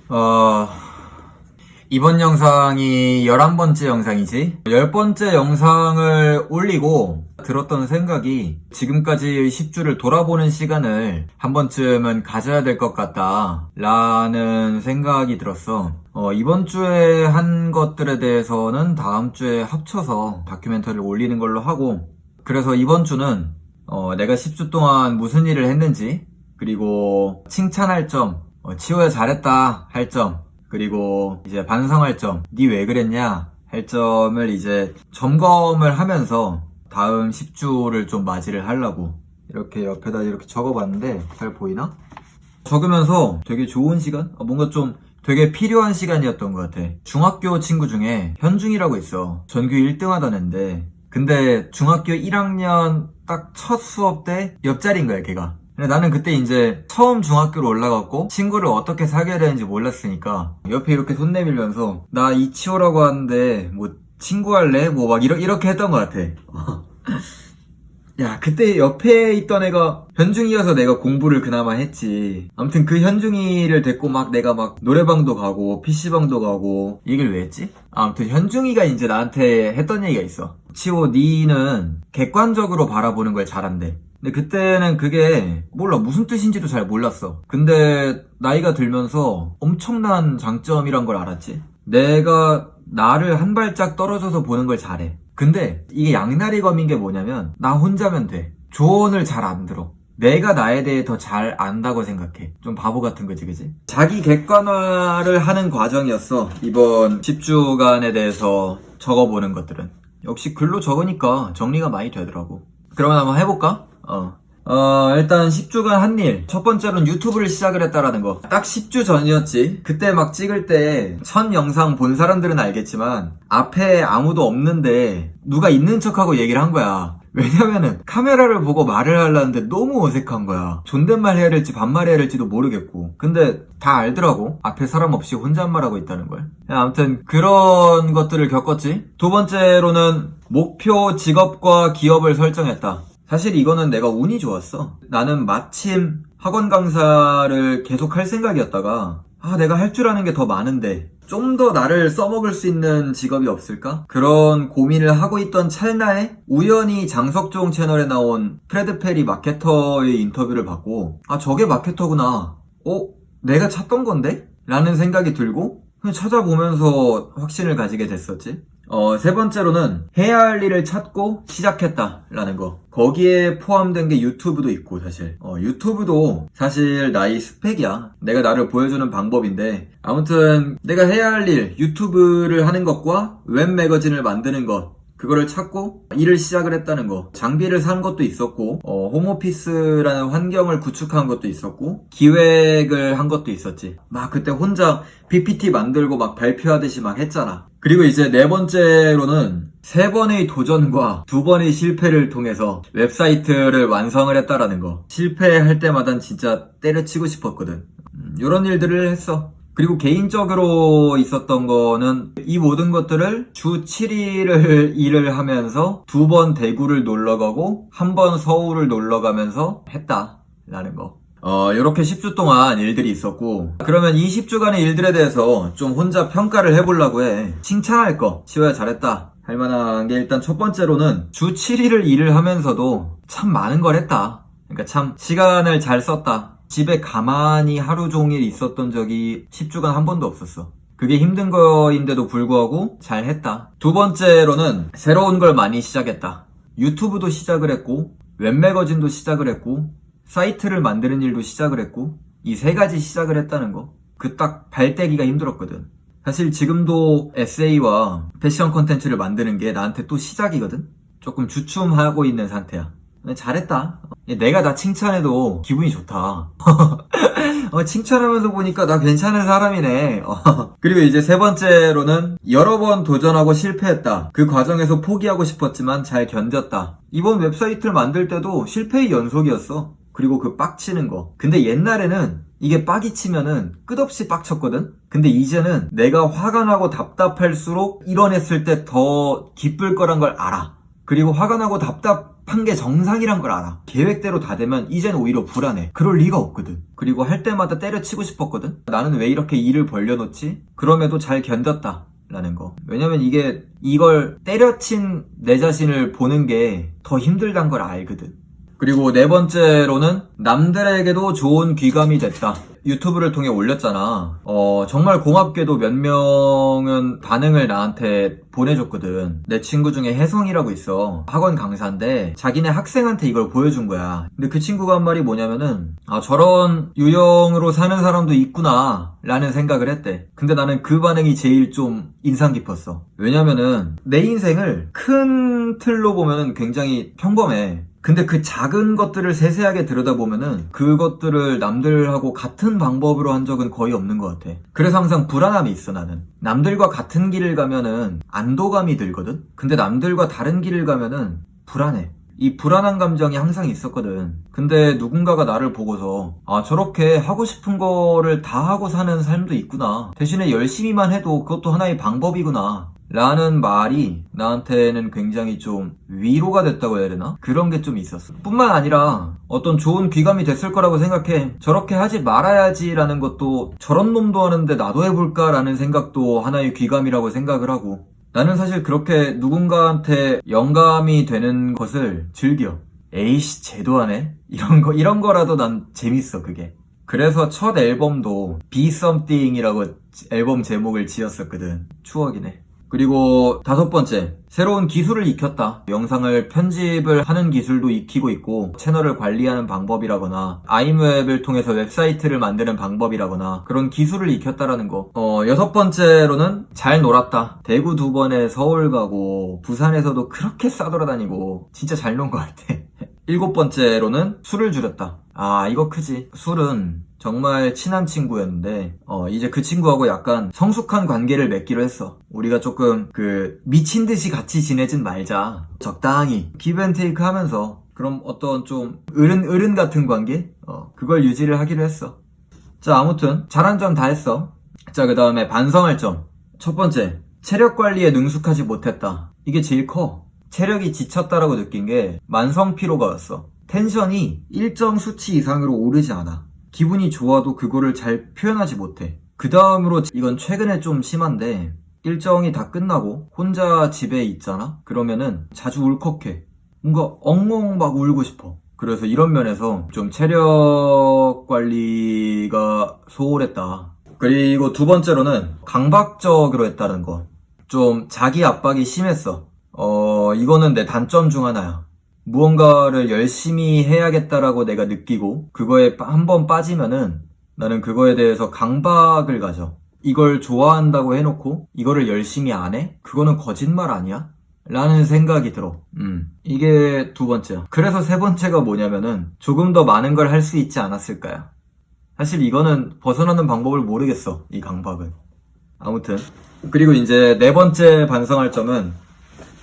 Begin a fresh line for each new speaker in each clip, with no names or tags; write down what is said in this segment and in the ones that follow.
어, 이번 영상이 11번째 영상이지? 10번째 영상을 올리고 들었던 생각이 지금까지 10주를 돌아보는 시간을 한 번쯤은 가져야 될 것 같다 라는 생각이 들었어. 이번 주에 한 것들에 대해서는 다음 주에 합쳐서 다큐멘터리를 올리는 걸로 하고, 그래서 이번 주는 내가 10주 동안 무슨 일을 했는지, 그리고 칭찬할 점, 치호야 잘했다 할 점, 그리고 이제 반성할 점, 니 왜 그랬냐 할 점을 이제 점검을 하면서 다음 10주를 좀 맞이를 하려고 이렇게 옆에다 이렇게 적어봤는데, 잘 보이나? 적으면서 되게 좋은 시간? 뭔가 좀 되게 필요한 시간이었던 것 같아. 중학교 친구 중에 현중이라고 있어. 전교 1등 하던 애인데, 근데 중학교 1학년 딱 첫 수업 때 옆자리인 거야, 걔가. 근데 나는 그때 이제 처음 중학교로 올라갔고 친구를 어떻게 사귀어야 되는지 몰랐으니까 옆에 이렇게 손 내밀면서 나 이치호라고 하는데 뭐 친구 할래? 뭐 막 이렇게 했던 것 같아. 야, 그때 옆에 있던 애가 현중이어서 내가 공부를 그나마 했지. 아무튼 그 현중이를 데리고 막 내가 막 노래방도 가고 PC방도 가고 이 얘기를 왜 했지? 아무튼 현중이가 이제 나한테 했던 얘기가 있어. 치호, 니는 객관적으로 바라보는 걸 잘한대. 근데 그때는 그게 몰라, 무슨 뜻인지도 잘 몰랐어. 근데 나이가 들면서 엄청난 장점이란 걸 알았지. 내가 나를 한 발짝 떨어져서 보는 걸 잘해. 근데 이게 양날의 검인 게 뭐냐면, 나 혼자면 돼. 조언을 잘 안 들어. 내가 나에 대해 더 잘 안다고 생각해. 좀 바보 같은 거지, 그지? 자기 객관화를 하는 과정이었어, 이번 10주간에 대해서 적어보는 것들은. 역시 글로 적으니까 정리가 많이 되더라고. 그러면 한번 해볼까? 일단 10주간 한 일. 첫 번째로는 유튜브를 시작을 했다라는 거. 딱 10주 전이었지. 그때 막 찍을 때 첫 영상 본 사람들은 알겠지만 앞에 아무도 없는데 누가 있는 척하고 얘기를 한 거야. 왜냐면은 카메라를 보고 말을 하려는데 너무 어색한 거야. 존댓말 해야 될지 반말 해야 될지도 모르겠고. 근데 다 알더라고, 앞에 사람 없이 혼잣말하고 있다는 걸. 아무튼 그런 것들을 겪었지. 두 번째로는 목표 직업과 기업을 설정했다. 사실 이거는 내가 운이 좋았어. 나는 마침 학원 강사를 계속 할 생각이었다가, 내가 할 줄 아는 게 더 많은데 좀 더 나를 써먹을 수 있는 직업이 없을까? 그런 고민을 하고 있던 찰나에 우연히 장석종 채널에 나온 프레드 페리 마케터의 인터뷰를 받고, 저게 마케터구나. 내가 찾던 건데? 라는 생각이 들고 그냥 찾아보면서 확신을 가지게 됐었지. 세 번째로는 해야 할 일을 찾고 시작했다라는 거. 거기에 포함된 게 유튜브도 있고, 사실. 유튜브도 사실 나의 스펙이야. 내가 나를 보여주는 방법인데, 아무튼 내가 해야 할 일, 유튜브를 하는 것과 웹 매거진을 만드는 것, 그거를 찾고 일을 시작을 했다는 거. 장비를 산 것도 있었고, 홈오피스라는 환경을 구축한 것도 있었고, 기획을 한 것도 있었지. 막 그때 혼자 PPT 만들고 막 발표하듯이 막 했잖아. 그리고 이제 네 번째로는 3번의 도전과 2번의 실패를 통해서 웹사이트를 완성을 했다라는 거. 실패할 때마다 진짜 때려치고 싶었거든. 이런 일들을 했어. 그리고 개인적으로 있었던 거는 이 모든 것들을 주 7일을 일을 하면서 2번 대구를 놀러가고 1번 서울을 놀러가면서 했다라는 거. 이렇게 10주 동안 일들이 있었고, 그러면 이 10주간의 일들에 대해서 좀 혼자 평가를 해보려고 해. 칭찬할 거, 치호야 잘했다 할 만한 게, 일단 첫 번째로는 주 7일을 일을 하면서도 참 많은 걸 했다. 그러니까 참 시간을 잘 썼다. 집에 가만히 하루 종일 있었던 적이 10주간 한 번도 없었어. 그게 힘든 거인데도 불구하고 잘 했다. 두 번째로는 새로운 걸 많이 시작했다. 유튜브도 시작을 했고, 웹매거진도 시작을 했고, 사이트를 만드는 일도 시작을 했고, 이 3가지 시작을 했다는 거. 그 딱 발대기가 힘들었거든. 사실 지금도 에세이와 패션 콘텐츠를 만드는 게 나한테 또 시작이거든. 조금 주춤하고 있는 상태야. 잘했다. 내가 나 칭찬해도 기분이 좋다. 칭찬하면서 보니까 나 괜찮은 사람이네. 그리고 이제 세 번째로는 여러 번 도전하고 실패했다. 그 과정에서 포기하고 싶었지만 잘 견뎠다. 이번 웹사이트를 만들 때도 실패의 연속이었어. 그리고 그 빡치는 거. 근데 옛날에는 이게 빡이 치면은 끝없이 빡쳤거든? 근데 이제는 내가 화가 나고 답답할수록 이뤄냈을 때 더 기쁠 거란 걸 알아. 그리고 화가 나고 답답 한 게 정상이란 걸 알아. 계획대로 다 되면 이젠 오히려 불안해. 그럴 리가 없거든. 그리고 할 때마다 때려치고 싶었거든. 나는 왜 이렇게 일을 벌려놓지? 그럼에도 잘 견뎠다 라는 거. 왜냐면 이걸 때려친 내 자신을 보는 게 더 힘들단 걸 알거든. 그리고 네 번째로는 남들에게도 좋은 귀감이 됐다. 유튜브를 통해 올렸잖아. 정말 고맙게도 몇 명은 반응을 나한테 보내줬거든. 내 친구 중에 혜성이라고 있어. 학원 강사인데 자기네 학생한테 이걸 보여준 거야. 근데 그 친구가 한 말이 뭐냐면은 저런 유형으로 사는 사람도 있구나 라는 생각을 했대. 근데 나는 그 반응이 제일 좀 인상 깊었어. 왜냐면은 내 인생을 큰 틀로 보면은 굉장히 평범해. 근데 그 작은 것들을 세세하게 들여다보면은 그것들을 남들하고 같은 방법으로 한 적은 거의 없는 것 같아. 그래서 항상 불안함이 있어, 나는. 남들과 같은 길을 가면은 안도감이 들거든? 근데 남들과 다른 길을 가면은 불안해. 이 불안한 감정이 항상 있었거든. 근데 누군가가 나를 보고서 저렇게 하고 싶은 거를 다 하고 사는 삶도 있구나. 대신에 열심히만 해도 그것도 하나의 방법이구나 라는 말이 나한테는 굉장히 좀 위로가 됐다고 해야 되나? 그런 게 좀 있었어. 뿐만 아니라 어떤 좋은 귀감이 됐을 거라고 생각해. 저렇게 하지 말아야지 라는 것도 저런 놈도 하는데 나도 해볼까 라는 생각도 하나의 귀감이라고 생각을 하고, 나는 사실 그렇게 누군가한테 영감이 되는 것을 즐겨. 에이씨 쟤도 하네? 이런 거라도 난 재밌어, 그게. 그래서 첫 앨범도 Be Something이라고 앨범 제목을 지었었거든. 추억이네. 그리고 다섯 번째, 새로운 기술을 익혔다. 영상을 편집을 하는 기술도 익히고 있고, 채널을 관리하는 방법이라거나 아이웹을 통해서 웹사이트를 만드는 방법이라거나 그런 기술을 익혔다라는 거. 여섯 번째로는 잘 놀았다. 대구 2번에 서울 가고 부산에서도 그렇게 싸돌아다니고 진짜 잘 논 것 같아. 일곱 번째로는 술을 줄였다. 이거 크지. 술은 정말 친한 친구였는데 이제 그 친구하고 약간 성숙한 관계를 맺기로 했어. 우리가 조금 미친 듯이 같이 지내진 말자. 적당히 기브앤테이크 하면서 그럼 어떤 좀 어른 같은 관계? 그걸 유지를 하기로 했어. 자, 아무튼 잘한 점 다 했어. 자, 그 다음에 반성할 점. 첫 번째, 체력 관리에 능숙하지 못했다. 이게 제일 커. 체력이 지쳤다라고 느낀 게 만성 피로가 왔어. 텐션이 일정 수치 이상으로 오르지 않아. 기분이 좋아도 그거를 잘 표현하지 못해. 그 다음으로 이건 최근에 좀 심한데, 일정이 다 끝나고 혼자 집에 있잖아? 그러면은 자주 울컥해. 뭔가 엉엉 막 울고 싶어. 그래서 이런 면에서 좀 체력 관리가 소홀했다. 그리고 두 번째로는 강박적으로 했다는 거. 좀 자기 압박이 심했어. 이거는 내 단점 중 하나야. 무언가를 열심히 해야겠다라고 내가 느끼고 그거에 한번 빠지면은 나는 그거에 대해서 강박을 가져. 이걸 좋아한다고 해놓고 이거를 열심히 안 해? 그거는 거짓말 아니야? 라는 생각이 들어. 이게 두 번째야. 그래서 세 번째가 뭐냐면은 조금 더 많은 걸 할 수 있지 않았을까요? 사실 이거는 벗어나는 방법을 모르겠어, 이 강박은. 아무튼. 그리고 이제 네 번째 반성할 점은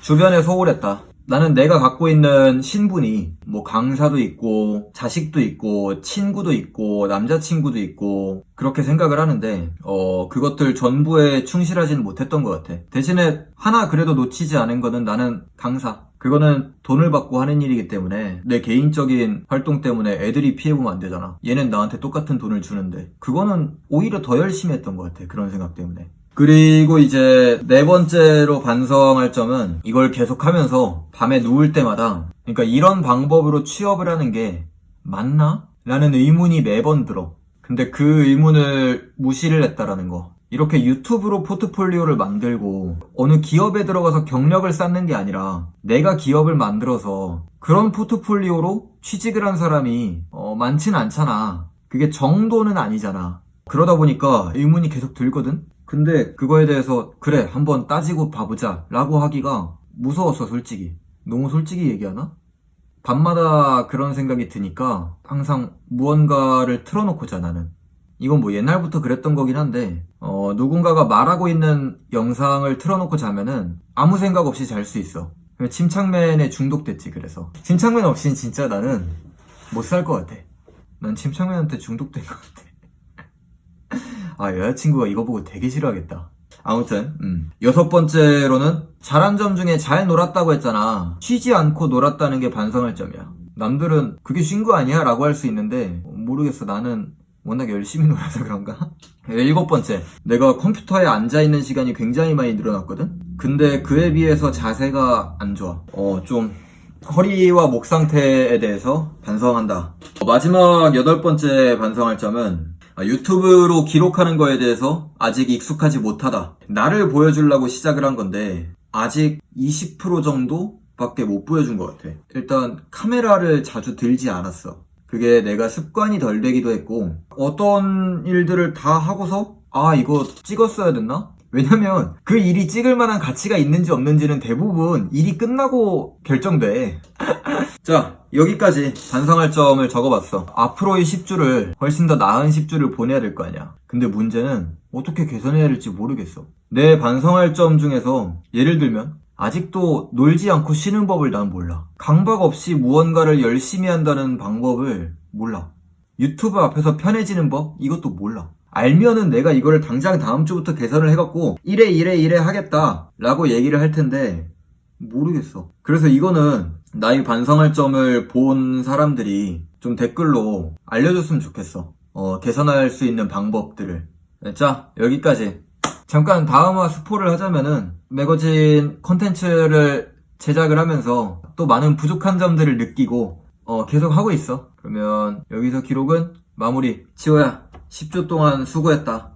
주변에 소홀했다. 나는 내가 갖고 있는 신분이 뭐 강사도 있고 자식도 있고 친구도 있고 남자친구도 있고 그렇게 생각을 하는데 그것들 전부에 충실하지는 못했던 것 같아. 대신에 하나 그래도 놓치지 않은 거는 나는 강사. 그거는 돈을 받고 하는 일이기 때문에 내 개인적인 활동 때문에 애들이 피해보면 안 되잖아. 얘는 나한테 똑같은 돈을 주는데 그거는 오히려 더 열심히 했던 것 같아. 그런 생각 때문에. 그리고 이제 네 번째로 반성할 점은 이걸 계속하면서 밤에 누울 때마다 그러니까 이런 방법으로 취업을 하는 게 맞나? 라는 의문이 매번 들어. 근데 그 의문을 무시를 했다라는 거. 이렇게 유튜브로 포트폴리오를 만들고 어느 기업에 들어가서 경력을 쌓는 게 아니라 내가 기업을 만들어서 그런 포트폴리오로 취직을 한 사람이 많진 않잖아. 그게 정도는 아니잖아. 그러다 보니까 의문이 계속 들거든? 근데 그거에 대해서 그래 한번 따지고 봐보자 라고 하기가 무서웠어. 솔직히 너무 솔직히 얘기하나? 밤마다 그런 생각이 드니까 항상 무언가를 틀어놓고 자. 나는 이건 뭐 옛날부터 그랬던 거긴 한데 누군가가 말하고 있는 영상을 틀어놓고 자면은 아무 생각 없이 잘 수 있어. 침착맨에 중독됐지. 그래서 침착맨 없이는 진짜 나는 못 살 것 같아. 난 침착맨한테 중독된 것 같아. 여자친구가 이거 보고 되게 싫어하겠다. 아무튼 6번째로는 잘한 점 중에 잘 놀았다고 했잖아. 쉬지 않고 놀았다는 게 반성할 점이야. 남들은 그게 쉰 거 아니야? 라고 할 수 있는데 모르겠어. 나는 워낙 열심히 놀아서 그런가? 7번째, 내가 컴퓨터에 앉아있는 시간이 굉장히 많이 늘어났거든? 근데 그에 비해서 자세가 안 좋아. 좀 허리와 목 상태에 대해서 반성한다. 마지막 8번째 반성할 점은 유튜브로 기록하는 거에 대해서 아직 익숙하지 못하다. 나를 보여주려고 시작을 한 건데 아직 20% 정도밖에 못 보여준 것 같아. 일단 카메라를 자주 들지 않았어. 그게 내가 습관이 덜 되기도 했고 어떤 일들을 다 하고서 이거 찍었어야 됐나? 왜냐면 그 일이 찍을 만한 가치가 있는지 없는지는 대부분 일이 끝나고 결정돼. 자, 여기까지 반성할 점을 적어봤어. 앞으로의 10주를 훨씬 더 나은 10주를 보내야 될 거 아니야. 근데 문제는 어떻게 개선해야 될지 모르겠어. 내 반성할 점 중에서 예를 들면 아직도 놀지 않고 쉬는 법을 난 몰라. 강박 없이 무언가를 열심히 한다는 방법을 몰라. 유튜브 앞에서 편해지는 법? 이것도 몰라. 알면은 내가 이거를 당장 다음 주부터 개선을 해갖고 이래 하겠다 라고 얘기를 할 텐데 모르겠어. 그래서 이거는 나의 반성할 점을 본 사람들이 좀 댓글로 알려줬으면 좋겠어. 개선할 수 있는 방법들을. 자, 여기까지. 잠깐 다음화 스포를 하자면은 매거진 컨텐츠를 제작을 하면서 또 많은 부족한 점들을 느끼고 계속 하고 있어. 그러면 여기서 기록은 마무리. 치호야, 10주 동안 수고했다.